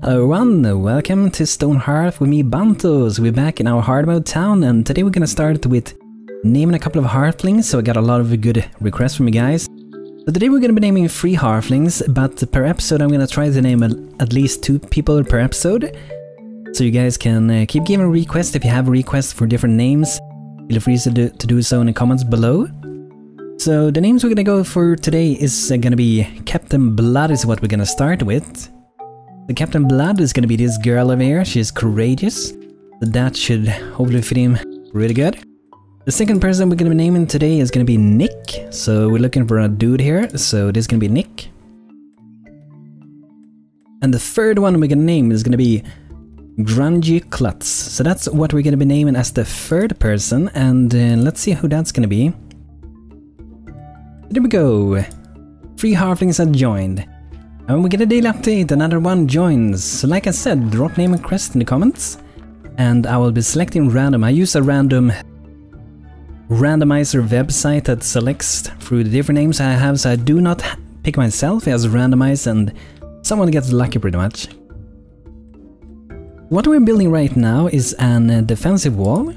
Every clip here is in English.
Hello everyone, welcome to Stonehearth with me, BANTO. So we're back in our hard mode town, and today we're gonna start with naming a couple of Hearthlings, so I got a lot of good requests from you guys. So today we're gonna be naming 3 Hearthlings, but per episode I'm gonna try to name at least 2 people per episode. So you guys can keep giving requests if you have requests for different names. Feel free to do so in the comments below. So the names we're gonna go for today is gonna be Captain Blood is what we're gonna start with. The Captain Blood is gonna be this girl over here. She's courageous, so that should hopefully fit him really good. The second person we're gonna be naming today is gonna be Nick. So we're looking for a dude here, so this is gonna be Nick. And the third one we're gonna name is gonna be Grungy Klutz. So that's what we're gonna be naming as the third person, and let's see who that's gonna be. There we go. 3 Hearthlings have joined. And when we get a daily update, another one joins. So like I said, drop name and request in the comments, and I will be selecting random. I use a random randomizer website that selects through the different names I have, so I do not pick myself as randomized, and someone gets lucky pretty much. What we're building right now is an defensive wall,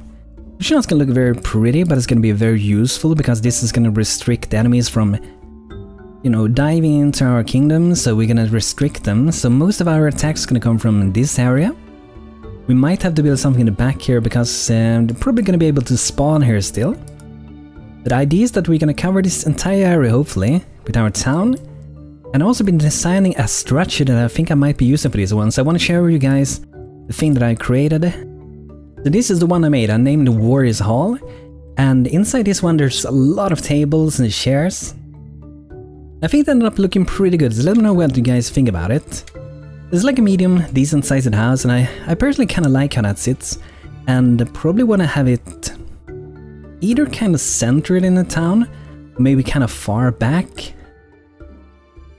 which is not going to look very pretty, but it's going to be very useful because this is going to restrict the enemies from, you know, diving into our kingdom, so we're gonna restrict them. So most of our attacks are gonna come from this area. We might have to build something in the back here because they're probably gonna be able to spawn here still. But the idea is that we're gonna cover this entire area, hopefully, with our town. And I've also been designing a structure that I think I might be using for this one, so I want to share with you guys the thing that I created. So this is the one I made. I named Warriors Hall, and inside this one there's a lot of tables and chairs. I think it ended up looking pretty good, so let me know what you guys think about it. It's like a medium, decent sized house, and I personally kind of like how that sits. And probably want to have it either kind of centered in the town, or maybe kind of far back.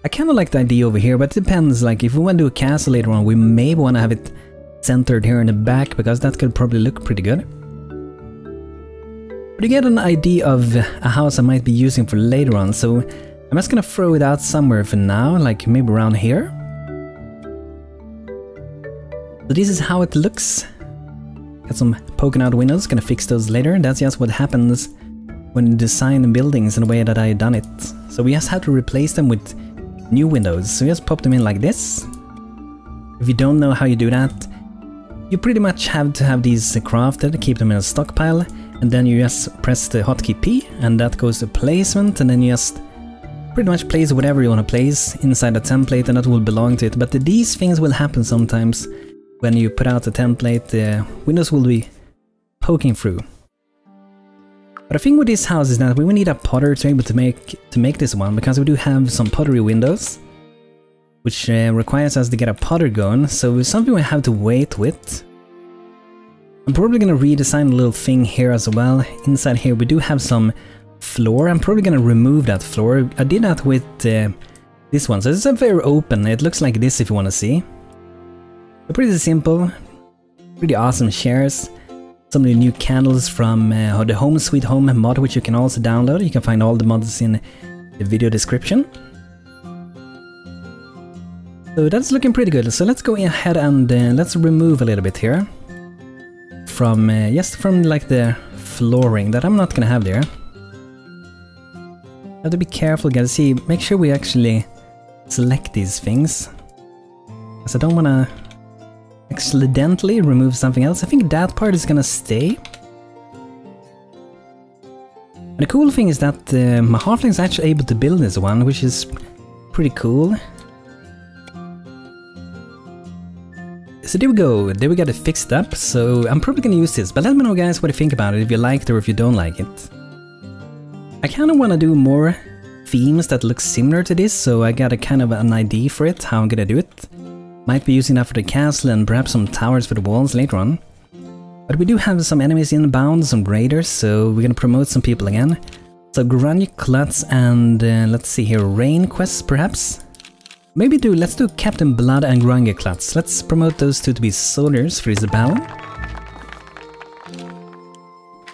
I kind of like the idea over here, but it depends. Like if we want to do a castle later on, we may want to have it centered here in the back, because that could probably look pretty good. But you get an idea of a house I might be using for later on, so I'm just gonna throw it out somewhere for now, like maybe around here. So this is how it looks. Got some poking out windows, gonna fix those later. That's just what happens when you design buildings in the way that I've done it. So we just have to replace them with new windows. So we just pop them in like this. If you don't know how you do that, you pretty much have to have these crafted, keep them in a stockpile, and then you just press the hotkey P, and that goes to placement, and then you just pretty much place whatever you want to place inside the template, and that will belong to it. But these things will happen sometimes when you put out the template. The windows will be poking through. But the thing with this house is that we will need a potter to be able to make this one, because we do have some pottery windows, which requires us to get a potter going. So it's something we have to wait with. I'm probably going to redesign a little thing here as well. Inside here we do have some floor. I'm probably gonna remove that floor. I did that with this one, so it's a very open. It looks like this if you want to see. They're pretty simple, pretty awesome chairs. Some of the new candles from the Home Sweet Home mod, which you can also download. You can find all the mods in the video description. So that's looking pretty good. So let's go ahead and let's remove a little bit here from just from like the flooring that I'm not gonna have there. Have to be careful, guys. See, make sure we actually select these things, because I don't want to accidentally remove something else. I think that part is gonna stay. And the cool thing is that my Hearthling is actually able to build this one, which is pretty cool. So there we go. There we got it fixed up. So I'm probably gonna use this, but let me know, guys, what you think about it, if you like it or if you don't like it. I kind of want to do more themes that look similar to this, so I got a kind of an idea for it, how I'm gonna do it. Might be using that for the castle and perhaps some towers for the walls later on. But we do have some enemies inbound, some raiders, so we're gonna promote some people again. So Grungy Klutz and let's see here, Rain quests perhaps? Maybe let's do Captain Blood and Grungy Klutz. Let's promote those two to be soldiers for this battle.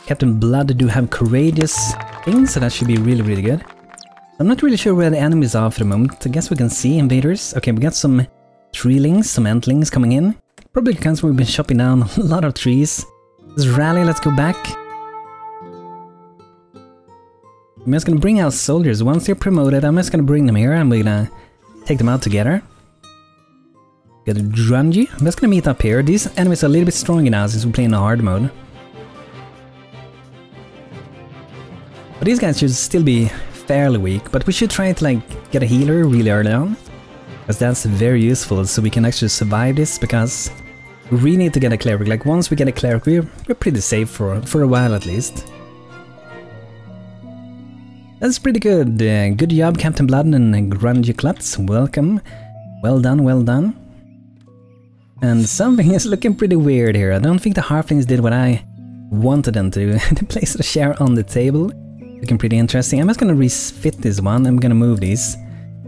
Captain Blood do have courageous things, so that should be really good. I'm not really sure where the enemies are for the moment. I guess we can see invaders. Okay, we got some treelings, some entlings coming in. Probably because we've been chopping down a lot of trees. Let's rally, let's go back. I'm just gonna bring out soldiers. Once they're promoted, I'm just gonna bring them here and we're gonna take them out together. Got a Drungy. I'm just gonna meet up here. These enemies are a little bit stronger now since we're playing the hard mode. But these guys should still be fairly weak, but we should try to like get a healer really early on. Because that's very useful, so we can actually survive this, because we really need to get a cleric. Like once we get a cleric, we're pretty safe for a while at least. That's pretty good. Good job, Captain Blood and Grungy Klutz. Welcome. Well done, well done. And something is looking pretty weird here. I don't think the Hearthlings did what I wanted them to. They placed a chair on the table. Looking pretty interesting. I'm just gonna refit this one. I'm gonna move these.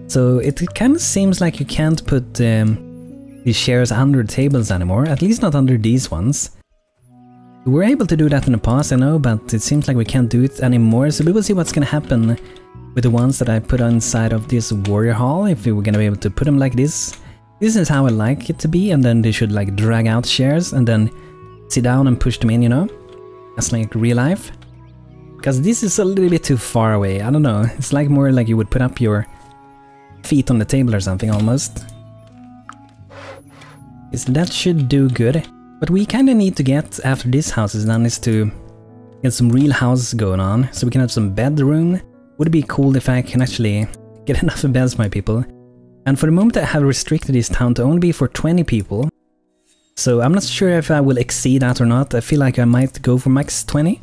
So it kind of seems like you can't put these chairs under tables anymore. At least not under these ones. We were able to do that in the past, I know, but it seems like we can't do it anymore. So we will see what's gonna happen with the ones that I put inside of this warrior hall. If we were gonna be able to put them like this. This is how I like it to be, and then they should like drag out chairs and then sit down and push them in, you know? That's like real life. Because this is a little bit too far away, I don't know. It's like more like you would put up your feet on the table or something almost. So that should do good. What we kind of need to get after this house is done is to get some real houses going on, so we can have some bedroom. Would be cool if I can actually get enough beds for my people. And for the moment I have restricted this town to only be for 20 people. So I'm not sure if I will exceed that or not. I feel like I might go for max 20.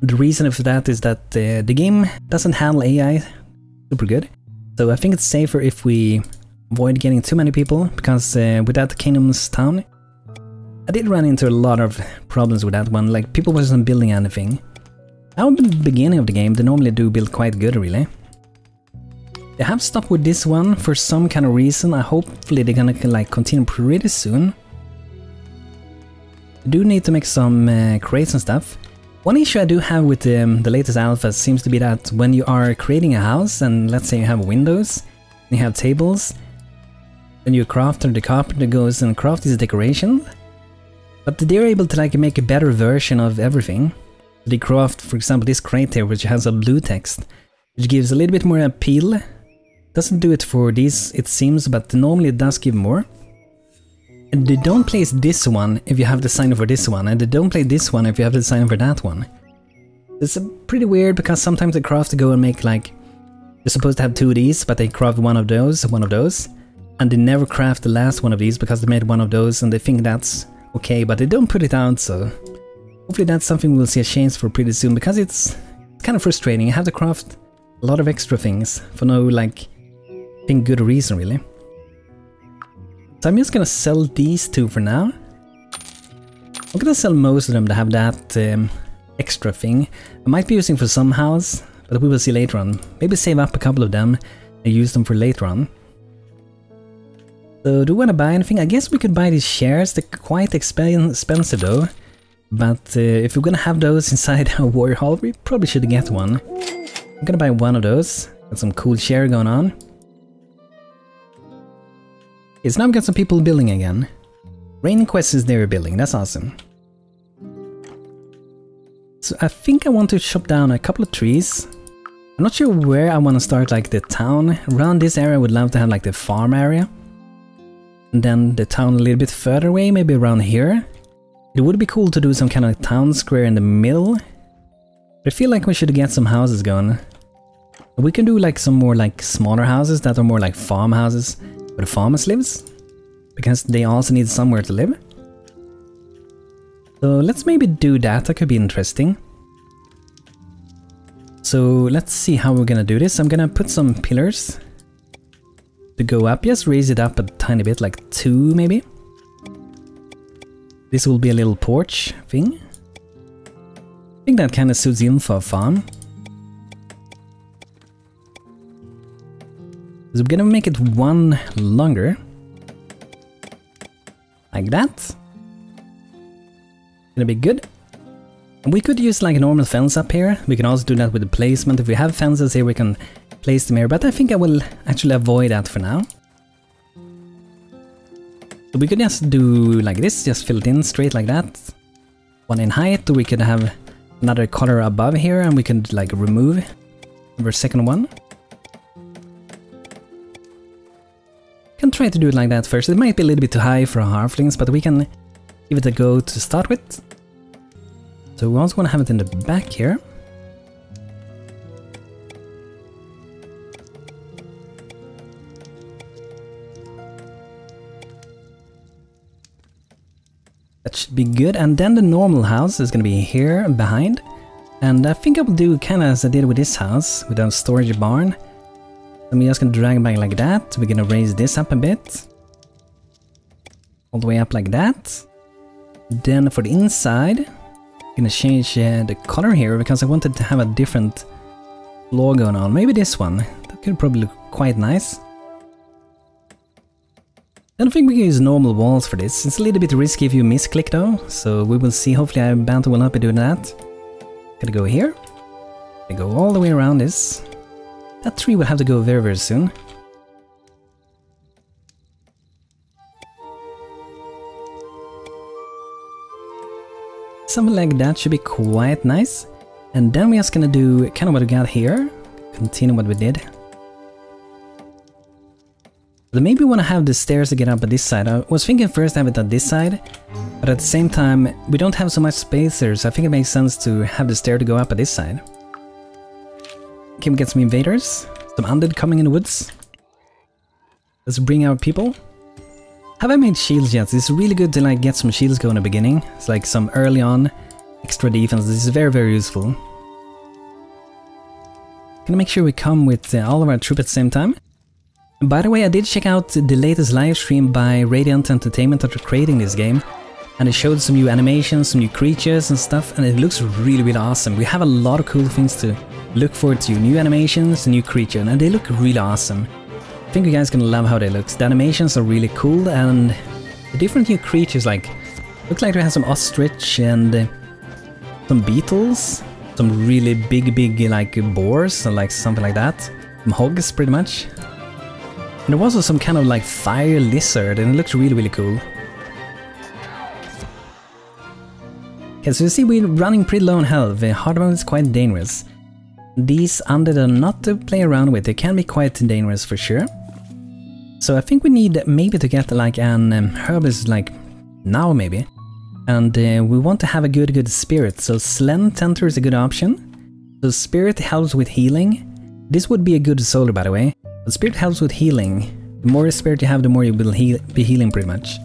The reason for that is that the game doesn't handle AI super good. So I think it's safer if we avoid getting too many people, because without the Kingdom's town, I did run into a lot of problems with that one, like people wasn't building anything. Now in the beginning of the game, they normally do build quite good, really. They have stopped with this one for some kind of reason. Hopefully they're gonna like continue pretty soon. I do need to make some crates and stuff. One issue I do have with the latest alpha seems to be that when you are creating a house, and let's say you have windows, and you have tables, when you crafter, the carpenter goes and crafts this decoration. But they're able to like make a better version of everything. They craft, for example, this crate here, which has a blue text, which gives a little bit more appeal. Doesn't do it for these, it seems, but normally it does give more. And they don't place this one if you have the design for this one, and they don't play this one if you have the design for that one. It's pretty weird, because sometimes the craft go and make like, you're supposed to have two of these, but they craft one of those, and they never craft the last one of these because they made one of those and they think that's okay, but they don't put it out, so hopefully that's something we'll see a change for pretty soon, because it's kind of frustrating. You have to craft a lot of extra things for no like good reason, really. So I'm just gonna sell these two for now. I'm gonna sell most of them to have that extra thing. I might be using for some house, but we will see later on. Maybe save up a couple of them and use them for later on. So do we want to buy anything? I guess we could buy these shares. They're quite expensive though. But if we're gonna have those inside a warrior hall, we probably should get one. I'm gonna buy one of those. Got some cool share going on. It's now got some people building again. Rain Quest is there building, that's awesome. So I think I want to chop down a couple of trees. I'm not sure where I want to start, like the town. Around this area I would love to have like the farm area. And then the town a little bit further away, maybe around here. It would be cool to do some kind of town square in the middle. But I feel like we should get some houses going. We can do like some more like smaller houses that are more like farmhouses where the farmers lives, because they also need somewhere to live. So let's maybe do that, that could be interesting. So let's see how we're gonna do this. I'm gonna put some pillars to go up, just raise it up a tiny bit, like 2 maybe. This will be a little porch thing. I think that kind of suits in for a farm. So we're gonna make it one longer. Like that. Gonna be good. And we could use like a normal fence up here. We can also do that with the placement. If we have fences here, we can place them here. But I think I will actually avoid that for now. So we could just do like this, just fill it in straight like that. One in height, or we could have another color above here and we could like remove the second one. Can try to do it like that first. It might be a little bit too high for Hearthlings, but we can give it a go to start with. So we also want to have it in the back here. That should be good, and then the normal house is going to be here behind. And I think I will do kind of as I did with this house, with a storage barn. I'm just going to drag it back like that. We're going to raise this up a bit. All the way up like that. Then for the inside, I'm going to change the color here because I wanted to have a different floor going on. Maybe this one. That could probably look quite nice. I don't think we can use normal walls for this. It's a little bit risky if you misclick though, so we will see. Hopefully BANTO will not be doing that. Gonna go here. Gonna go all the way around this. That tree will have to go very, very soon. Something like that should be quite nice. And then we're just gonna do kind of what we got here. Continue what we did. But maybe we want to have the stairs to get up at this side. I was thinking first have it at this side, but at the same time we don't have so much space there, so I think it makes sense to have the stair to go up at this side. Can we get some invaders? Some undead coming in the woods? Let's bring our people. Have I made shields yet? It's really good to like get some shields going in the beginning. It's like some early on extra defense. This is very, very useful. Gonna make sure we come with all of our troops at the same time. By the way, I did check out the latest live stream by Radiant Entertainment after creating this game, and it showed some new animations, some new creatures and stuff, and it looks really, really awesome. We have a lot of cool things to look forward to. New animations, a new creature, and they look really awesome. I think you guys are gonna love how they look. The animations are really cool, and the different new creatures, like, look like we have some ostrich and some beetles, some really big like boars, or like something like that. Some hogs, pretty much. And there was also some kind of like fire lizard, and it looks really, really cool. Okay, so you see we're running pretty low on health. The Hardmode is quite dangerous. These undead are not to play around with. They can be quite dangerous for sure. So I think we need maybe to get like an herbalist like now maybe. And we want to have a good spirit. So Slen Tenter is a good option. So spirit helps with healing. This would be a good solar, by the way. But spirit helps with healing. The more spirit you have, the more you will be healing pretty much.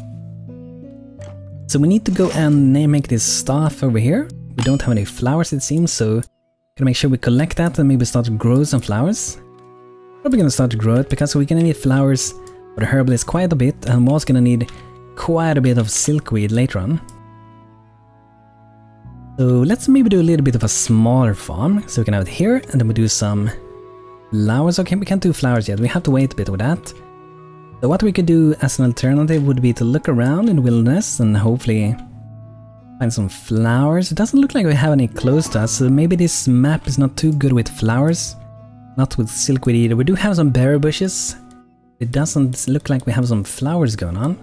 So we need to go and make this staff over here. We don't have any flowers it seems, so gonna make sure we collect that and maybe start to grow some flowers. Probably gonna start to grow it because we're gonna need flowers for the herbalist quite a bit, and we're also gonna need quite a bit of silkweed later on. So let's maybe do a little bit of a smaller farm. So we can have it here, and then we do some flowers. Okay, we can't do flowers yet, we have to wait a bit with that. So what we could do as an alternative would be to look around in the wilderness and hopefully find some flowers. It doesn't look like we have any close to us, so maybe this map is not too good with flowers. Not with silkweed either. We do have some berry bushes. It doesn't look like we have some flowers going on.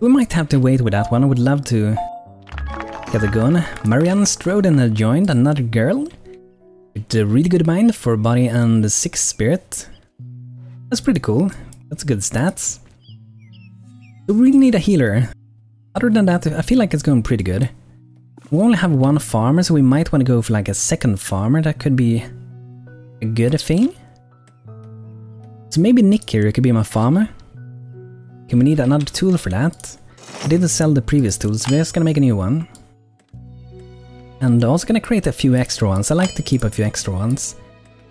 We might have to wait with that one. I would love to get it going. Marianne Stroden has joined, another girl with a really good mind for body and 6 spirit. That's pretty cool. That's good stats. We really need a healer. Other than that, I feel like it's going pretty good. We only have 1 farmer, so we might want to go for like a second farmer. That could be a good thing. So maybe Nick here could be my farmer. Okay, we need another tool for that. I didn't sell the previous tools, so we're just gonna make a new one. And also gonna create a few extra ones. I like to keep a few extra ones.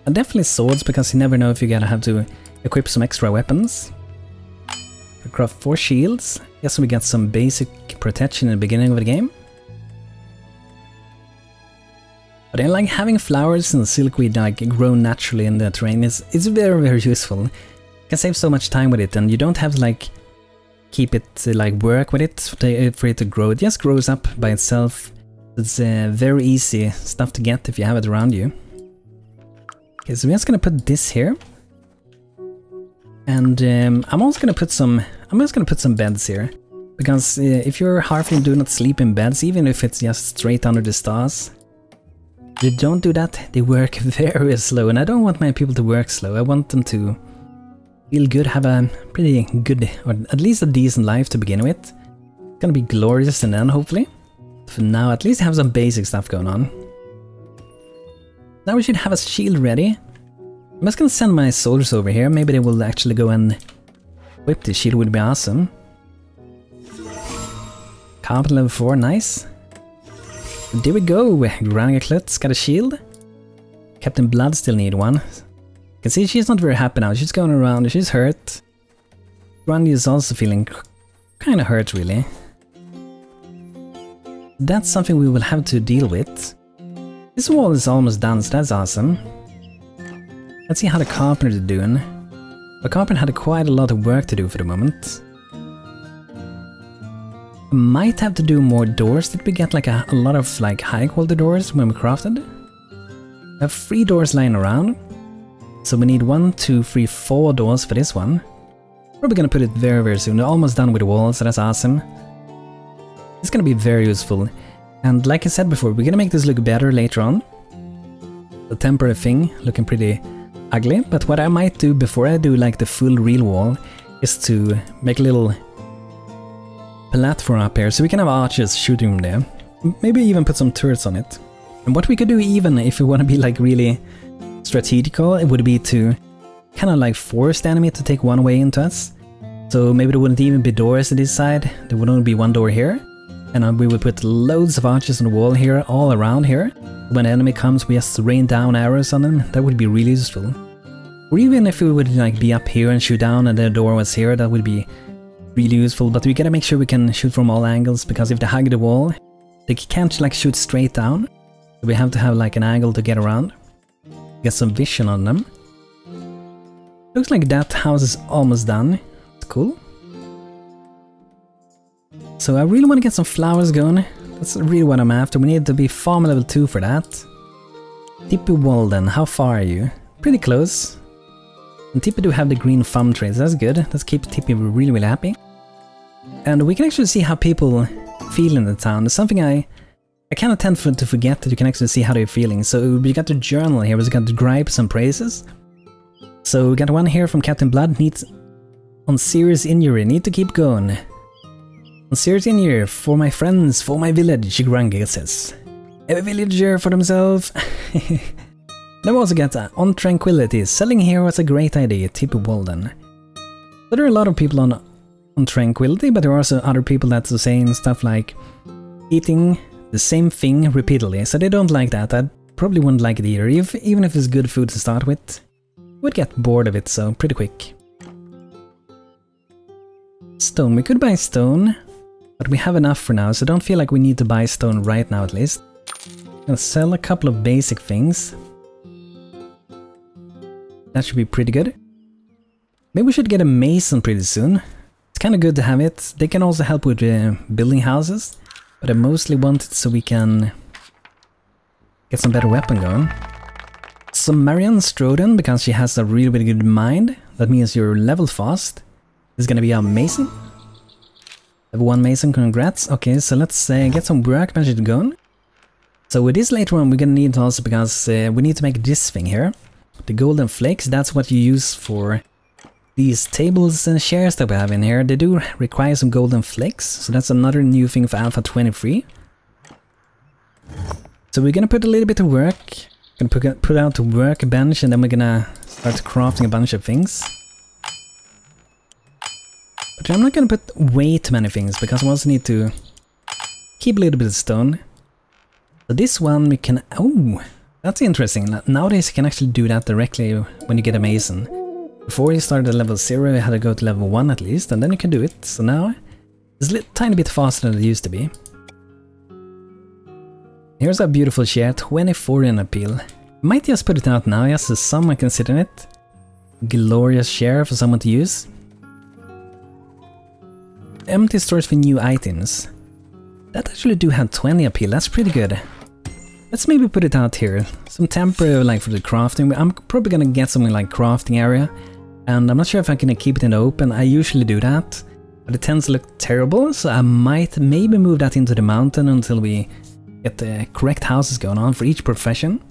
And definitely swords, because you never know if you're gonna have to equip some extra weapons. We craft 4 shields. Yes, we got some basic protection in the beginning of the game. But I like having flowers and silkweed like grow naturally in the terrain. It's very, very useful. You can save so much time with it, and you don't have to like keep it like work with it for it to grow. It just grows up by itself. It's very easy stuff to get if you have it around you. Okay, so we're just gonna put this here. And I'm just gonna put some beds here. Because if you're Hearthling, do not sleep in beds, even if it's just straight under the stars. If you don't do that, they work very slow, and I don't want my people to work slow. I want them to feel good, have a pretty good, or at least a decent life to begin with. It's gonna be glorious in the end, hopefully. For now, at least have some basic stuff going on. Now we should have a shield ready. I'm just gonna send my soldiers over here. Maybe they will actually go and whip the shield, would be awesome. Carpet level 4, nice. There we go, Grania Klutz got a shield. Captain Blood still need one. You can see she's not very happy now, she's going around, she's hurt. Grania is also feeling kinda hurt really. That's something we will have to deal with. This wall is almost done, so that's awesome. Let's see how the carpenter is doing. The carpenter had quite a lot of work to do for the moment. Might have to do more doors. Did we get like a lot of like high quality doors when we crafted? We have 3 doors lying around. So we need 1, 2, 3, 4 doors for this one. Probably gonna put it very soon. We're almost done with the wall, so that's awesome. It's gonna be very useful. And like I said before, we're gonna make this look better later on. The temporary thing looking pretty ugly, but what I might do before I do like the full real wall is to make a little platform up here, so we can have archers shooting from there. Maybe even put some turrets on it. And what we could do, even if we want to be like really strategical, it would be to kind of like force the enemy to take one way into us. So maybe there wouldn't even be doors to this side, there would only be one door here. And we would put loads of archers on the wall here, all around here. When the enemy comes, we just rain down arrows on them. That would be really useful. Or even if we would like be up here and shoot down and the door was here, that would be really useful, but we gotta make sure we can shoot from all angles, because if they hug the wall, they can't like shoot straight down. So we have to have like an angle to get around. Get some vision on them. Looks like that house is almost done. It's cool. So I really want to get some flowers going. That's really what I'm after. We need to be farm level 2 for that. Tippy Walden, how far are you? Pretty close. And Tippy do have the green thumb traits, that's good. Let's keep Tippy really happy. And we can actually see how people feel in the town. It's something I kind of tend to forget, that you can actually see how they're feeling. So we got the journal here, we got the gripes and praises. So we got one here from Captain Blood, needs on serious injury, need to keep going. On serious injury, for my friends, for my village, Granga says. Every villager for themselves. Then we also got on tranquility, selling here was a great idea, Tippy Walden. So there are a lot of people on tranquility, but there are also other people that are saying stuff like eating the same thing repeatedly, so they don't like that. I probably wouldn't like it either, even if it's good food to start with. Would get bored of it, so pretty quick. Stone, we could buy stone, but we have enough for now, so don't feel like we need to buy stone right now at least. Gonna sell a couple of basic things. That should be pretty good. Maybe we should get a mason pretty soon. It's kind of good to have it. They can also help with building houses, but I mostly want it so we can get some better weapon going. So Marianne Stroden, because she has a really good mind, that means you're level fast. This is gonna be our mason. Level 1 mason, congrats. Okay, so let's get some workmanship going. So with this later on we're gonna need also, because we need to make this thing here. The golden flakes, that's what you use for these tables and chairs that we have in here. They do require some golden flakes, so that's another new thing for Alpha 23. So we're gonna put a little bit of work, gonna put out the workbench, and then we're gonna start crafting a bunch of things. But I'm not gonna put way too many things, because we also need to keep a little bit of stone. So this one we can... oh! That's interesting. Nowadays you can actually do that directly when you get a mason. Before you started at level 0 you had to go to level 1 at least, and then you can do it. So now it's a tiny bit faster than it used to be. Here's a beautiful chair, 24 in appeal. Might just put it out now, just so someone can sit in it. Glorious chair for someone to use. Empty storage for new items. That actually do have 20 appeal, that's pretty good. Let's maybe put it out here. Some temporary like for the crafting. I'm probably gonna get something like crafting area. And I'm not sure if I'm gonna keep it in the open. I usually do that, but it tends to look terrible, so I might maybe move that into the mountain until we get the correct houses going on for each profession,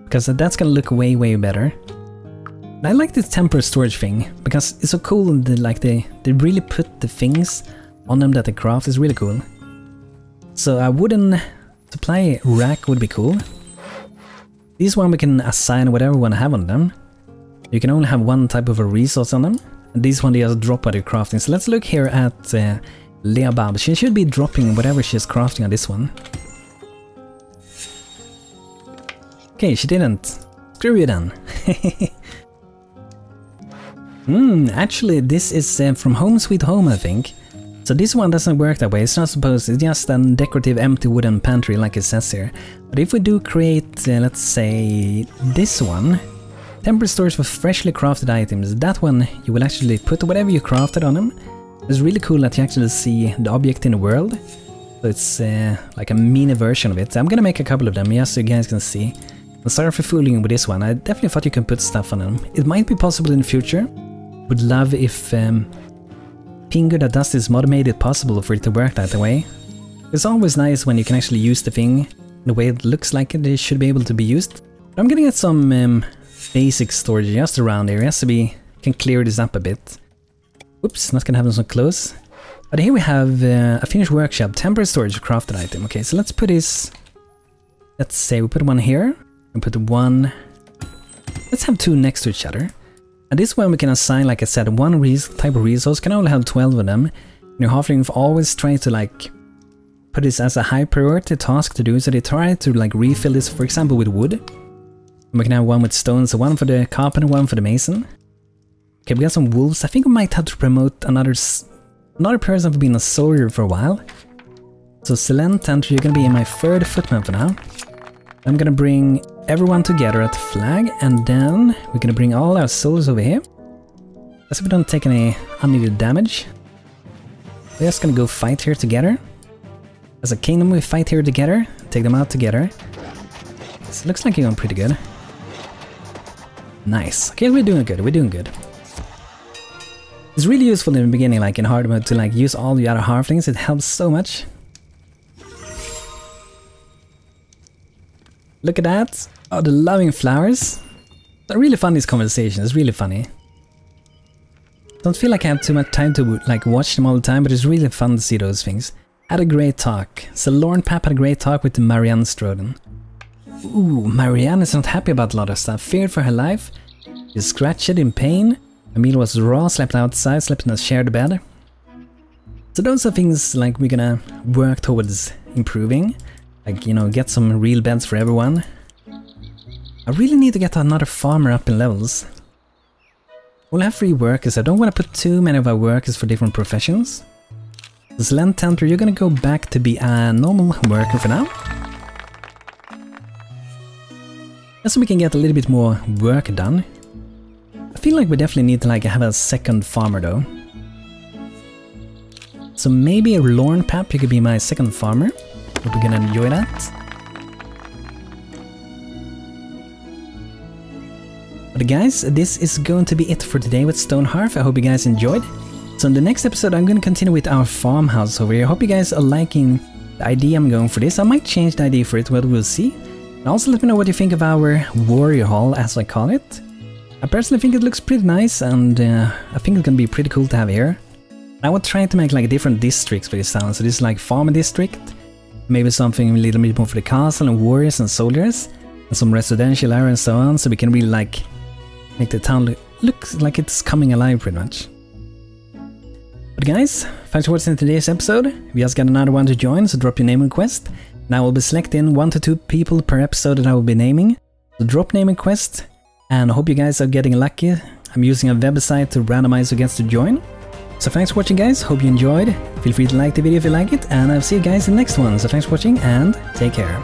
because that's gonna look way, way better. And I like this temporary storage thing, because it's so cool, they really put the things on them that they craft is really cool. So a wooden supply rack would be cool. This one we can assign whatever we want to have on them. You can only have one type of a resource on them. And this one they just drop by the crafting. So let's look here at Leabab. She should be dropping whatever she's crafting on this one. Okay, she didn't. Screw you then. Actually this is from Home Sweet Home, I think. So this one doesn't work that way. It's not supposed to. It's just a decorative empty wooden pantry like it says here. But if we do create, let's say, this one, temporary storage for freshly crafted items, that one you will actually put whatever you crafted on them. It's really cool that you actually see the object in the world. So it's like a mini version of it. I'm gonna make a couple of them, just so you guys can see. I'm sorry for fooling you with this one. I definitely thought you can put stuff on them. It might be possible in the future. Would love if Pingu that does this mod made it possible for it to work that way. It's always nice when you can actually use the thing the way it looks like it should be able to be used. But I'm gonna get some basic storage just around here, so we can clear this up a bit. Whoops, not gonna have them so close. But here we have a finished workshop, temporary storage crafted item. Okay, so let's put this, let's say we put one here, and put one, let's have two next to each other. And this one we can assign, like I said, one type of resource, can only have 12 of them. And your Hearthlings always try to like put this as a high priority task to do, so they try to like refill this, for example, with wood. And we can have one with stone, so one for the carpenter, one for the mason. Okay, we got some wolves. I think we might have to promote another person for being a soldier for a while. So Selene Tantra, you're gonna be in my third footman for now. I'm gonna bring everyone together at the flag, and then we're gonna bring all our souls over here. So we don't take any unneeded damage. We're just gonna go fight here together. As a kingdom we fight here together, take them out together. So it looks like you're going pretty good. Nice. Okay, we're doing good, we're doing good. It's really useful in the beginning, like in hard mode, to like use all the other Hearthlings. It helps so much. Look at that! Oh, the loving flowers. I really find this conversation, it's really funny. Don't feel like I have too much time to like watch them all the time, but it's really fun to see those things. Had a great talk. So Lauren Papp had a great talk with Marianne Stroden. Ooh, Marianne is not happy about a lot of stuff. Feared for her life. She's scratched in pain. Emil was raw, slept outside, slept in a shared bed. So those are things like we're gonna work towards improving. Like, you know, get some real beds for everyone. I really need to get another farmer up in levels. We'll have 3 workers. I don't want to put too many of our workers for different professions. This Land Tenter, you're gonna go back to be a normal worker for now. Just so we can get a little bit more work done. I feel like we definitely need to like have a second farmer though. So maybe Lorne Pap, you could be my second farmer. Hope you're gonna enjoy that. But guys, this is going to be it for today with Stonehearth. I hope you guys enjoyed. So in the next episode I'm gonna continue with our farmhouse over here. I hope you guys are liking the idea I'm going for this. I might change the idea for it, but we'll see. And also let me know what you think of our warrior hall, as I call it. I personally think it looks pretty nice, and I think it's gonna be pretty cool to have here. I would try to make like different districts for this town. So this is like farmer district, maybe something a little bit more for the castle and warriors and soldiers, and some residential area and so on, so we can really like make the town look like it's coming alive pretty much. But guys, thanks for watching today's episode. We just got another one to join, so drop your name request. And I will be selecting 1 to 2 people per episode that I will be naming. So drop name request, and I hope you guys are getting lucky. I'm using a website to randomize who gets to join. So thanks for watching guys, hope you enjoyed. Feel free to like the video if you like it, and I'll see you guys in the next one. So thanks for watching and take care.